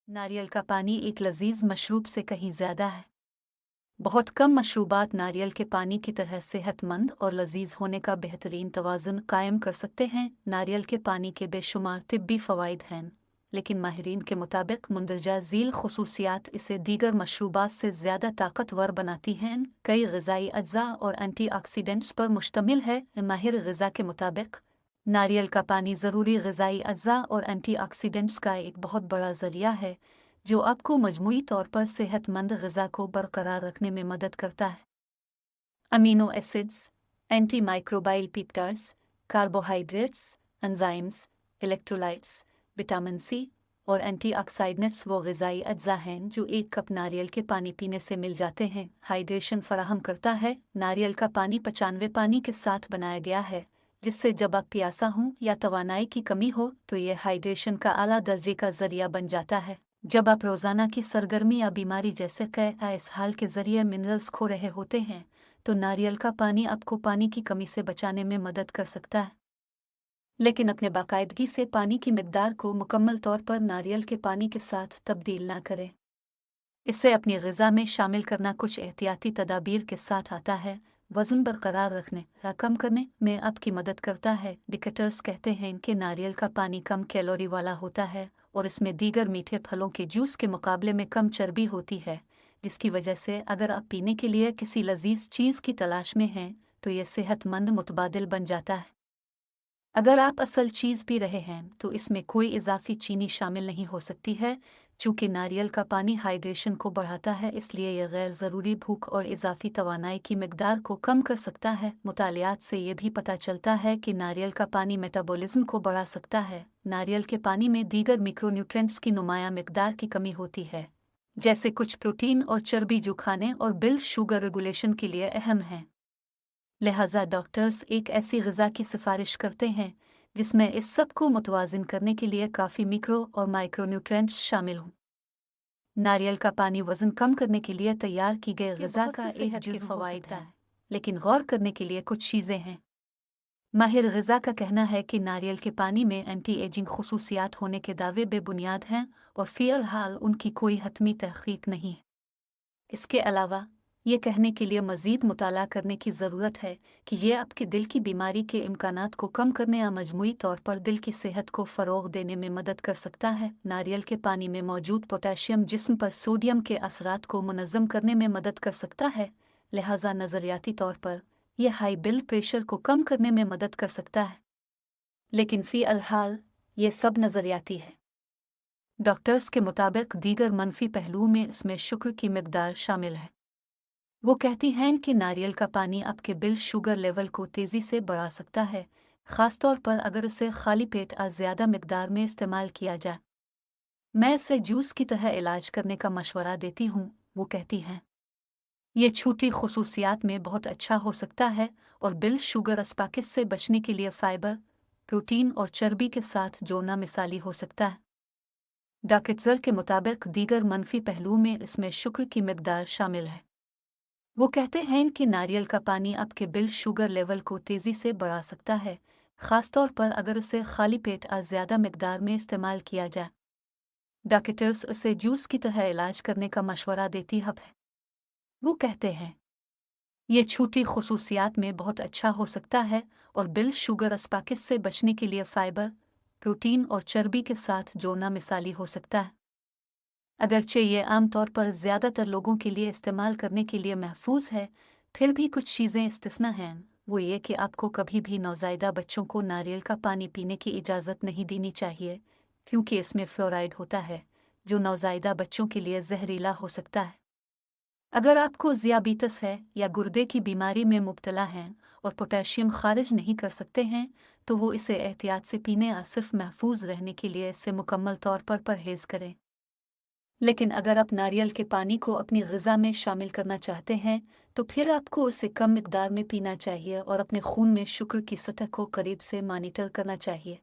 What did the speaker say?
नारियल का पानी एक लजीज मशरूब से कहीं ज़्यादा है। बहुत कम मशरूबात नारियल के पानी की तरह सेहतमंद और लजीज होने का बेहतरीन तवाज़ुन कायम कर सकते हैं। नारियल के पानी के बेशुमार तिब्बी फ़वाइद हैं, लेकिन माहिरीन के मुताबिक मुंदरजा झील खसूसियात इसे दीगर मशरूबात से ज़्यादा ताकतवर बनाती हैं। कई ग़िज़ाई अज्जा और एंटीऑक्सीडेंट्स पर मुश्तमिल है। माहिर ग़िज़ा के मुताबिक नारियल का पानी ज़रूरी ग़िज़ाई अज्जा और एंटीऑक्सीडेंट्स का एक बहुत बड़ा ज़रिया है, जो आपको मजमूई तौर पर सेहतमंद ग़िज़ा को बरकरार रखने में मदद करता है। Amino acids, anti microbial peptides, carbohydrates, enzymes, electrolytes, vitamin C और एंटीऑक्सीडेंट्स वो ग़िज़ाई अज्जा हैं जो एक कप नारियल के पानी पीने से मिल जाते हैं। हाइड्रेशन फराहम करता है। नारियल का पानी 95 पानी के साथ बनाया गया है, जिससे जब आप प्यासा हों या तवानाई की कमी हो तो यह हाइड्रेशन का आला दर्जे का ज़रिया बन जाता है। जब आप रोज़ाना की सरगर्मी या बीमारी जैसे कै इसहाल के ज़रिए मिनरल्स खो रहे होते हैं, तो नारियल का पानी आपको पानी की कमी से बचाने में मदद कर सकता है। लेकिन अपने बाकायदगी से पानी की मिकदार को मुकम्मल तौर पर नारियल के पानी के साथ तब्दील ना करें। इसे अपनी ग़िज़ा में शामिल करना कुछ एहतियाती तदाबीर के साथ आता है। वज़न बरकरार रखने या कम करने में आपकी मदद करता है। डिकेटर्स कहते हैं कि नारियल का पानी कम कैलोरी वाला होता है और इसमें दीगर मीठे फलों के जूस के मुकाबले में कम चर्बी होती है, जिसकी वजह से अगर आप पीने के लिए किसी लजीज चीज़ की तलाश में हैं तो यह सेहतमंद मुतबादिल बन जाता है। अगर आप असल चीज़ पी रहे हैं तो इसमें कोई इजाफी चीनी शामिल नहीं हो सकती है। चूँकि नारियल का पानी हाइड्रेशन को बढ़ाता है, इसलिए यह गैर ज़रूरी भूख और इजाफी तवानाई की मिकदार को कम कर सकता है। मुतालियात से ये भी पता चलता है कि नारियल का पानी मेटाबॉलिज्म को बढ़ा सकता है। नारियल के पानी में दीगर मिक्रोन्यूट्रेंट्स की नुमाया मिकदार की कमी होती है, जैसे कुछ प्रोटीन और चर्बी जो खाने और ब्लड शुगर रेगुलेशन के लिए अहम हैं। लिहाजा डॉक्टर्स एक ऐसी ग़िज़ा की सिफारिश करते हैं जिसमें इस सब को मुतवाज़िन करने के लिए काफ़ी मिक्रो और माइक्रोन्यूट्रेंट्स शामिल हों। नारियल का पानी वज़न कम करने के लिए तैयार की गई ग़िज़ा का एक जुज़ फ़वाइद है, लेकिन गौर करने के लिए कुछ चीज़ें हैं। माहिर ग़िज़ा का कहना है कि नारियल के पानी में एंटी एजिंग खसूसियात होने के दावे बेबुनियाद हैं और फ़िलहाल उनकी कोई हतमी तहक़ीक़ नहीं है। इसके अलावा ये कहने के लिए मज़ीद मुताला करने की ज़रूरत है कि ये आपके दिल की बीमारी के इम्कानात को कम करने या मजमूई तौर पर दिल की सेहत को फ़रोग़ देने में मदद कर सकता है। नारियल के पानी में मौजूद पोटेशियम जिस्म पर सोडियम के असरात को मुनज़्ज़म करने में मदद कर सकता है, लिहाजा नज़रियाती तौर पर यह हाई ब्लड प्रेशर को कम करने में मदद कर सकता है। लेकिन फ़िलहाल ये सब नज़रियाती है। डॉक्टर्स के मुताबिक दीगर मनफी पहलुओं में इसमें शुगर की मिकदार शामिल है। वो कहती हैं कि नारियल का पानी आपके ब्लड शुगर लेवल को तेज़ी से बढ़ा सकता है, ख़ास तौर पर अगर उसे खाली पेट ज़्यादा मिकदार में इस्तेमाल किया जाए। मैं इसे जूस की तरह इलाज करने का मशवरा देती हूँ, वो कहती हैं। ये छोटी खसूसियात में बहुत अच्छा हो सकता है और ब्लड शुगर अस्पाकिस से बचने के लिए फ़ाइबर, प्रोटीन और चर्बी के साथ जोड़ना मिसाली हो सकता है। डॉक्टर के मुताबिक दीगर मनफी पहलुओं में इसमें शुगर की मिकदार शामिल है। वो कहते हैं कि नारियल का पानी आपके ब्लड शुगर लेवल को तेज़ी से बढ़ा सकता है, ख़ास तौर पर अगर उसे खाली पेट ज़्यादा मिकदार में इस्तेमाल किया जाए। डॉक्टर्स उसे जूस की तरह इलाज करने का मशवरा देती है। वो कहते हैं ये छोटी खसूसियात में बहुत अच्छा हो सकता है और ब्लड शुगर अस्पाकिस से बचने के लिए फ़ाइबर, प्रोटीन और चर्बी के साथ जोड़ना मिसाली हो सकता है। अगरचे ये आमतौर पर ज़्यादातर लोगों के लिए इस्तेमाल करने के लिए महफूज है, फिर भी कुछ चीज़ें इस्तिस्ना हैं। वो ये कि आपको कभी भी नौज़ायदा बच्चों को नारियल का पानी पीने की इजाज़त नहीं देनी चाहिए, क्योंकि इसमें फ्लोराइड होता है, जो नौज़ायदा बच्चों के लिए जहरीला हो सकता है। अगर आपको ज़ियाबीतस है या गुर्दे की बीमारी में मुब्तला हैं और पोटेशियम खारिज नहीं कर सकते हैं, तो वो इसे एहतियात से पीने या सिर्फ महफूज रहने के लिए इससे मुकम्मल तौर पर परहेज़ करें। लेकिन अगर आप नारियल के पानी को अपनी ग़िज़ा में शामिल करना चाहते हैं, तो फिर आपको उसे कम मिकदार में पीना चाहिए और अपने खून में शुगर की सतह को करीब से मॉनिटर करना चाहिए।